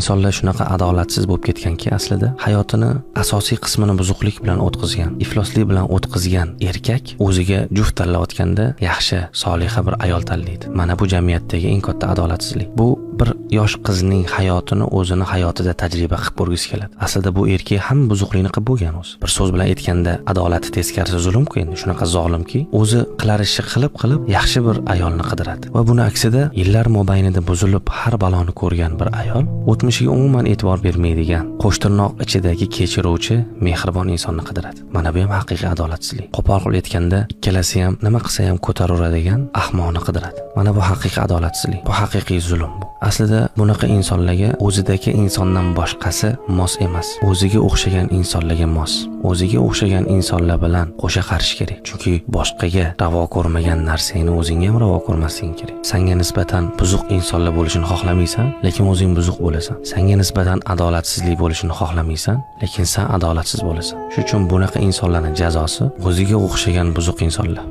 Insonlar shunaqa adolatsiz bo'lib ketganki, aslida hayotini asosiy qismini buzuqlik bilan o'tkazgan, ifloslik bilan o'tkazgan erkak o'ziga juft tanlayotganda yaxshi, soliha bir ayol tanlaydi. Mana bu jamiyatdagi eng katta adolatsizlik. Bu bir yosh qizning hayotini o'zini hayotida tajriba qilib ko'rgisi keladi. Aslida bu erkak ham buzuqlikni qilib bo'lgan o'zi. Bir so'z bilan aytganda, adolati teskarisi zulm-ku endi. Shunaqa zolimki, o'zi qilar ishi qilib yaxshi bir ayolni qidiradi. Va buni aksida yillar mobaynida buzilib har baloni ko'rgan bir ayol o'tmishiga umuman e'tibor bermaydigan, qo'shtirnoq ichidagi kechiruvchi, mehribon insonni qidiradi. Mana bu ham haqiqiy adolatsizlik. Qo'pol qilib aytganda, ikkalasi ham nima qilsa ham ko'taraveradigan ahmoqni qidiradi. Mana bu haqiqiy adolatsizlik. Bu haqiqiy zulm bu. Aslida bunaqa insonlarga o'zidagi insondan boshqasi mos emas. O'ziga o'xshagan insonlarga mos. O'ziga o'xshagan insonlar bilan qo'sha qarish kerak. Chunki boshqaga ravo ko'rmagan narsangni o'zingga ham ravo ko'rmasliging kerak. Senga nisbatan buzuq insonlar bo'lishini xohlamaysan, lekin o'zing buzuq bo'lasan. Senga nisbatan adolatsizlik bo'lishini xohlamaysan, lekin sen adolatsiz bo'lasan. Shuning uchun bunaqa insonlarning jazosi o'ziga o'xshagan buzuq insonlar.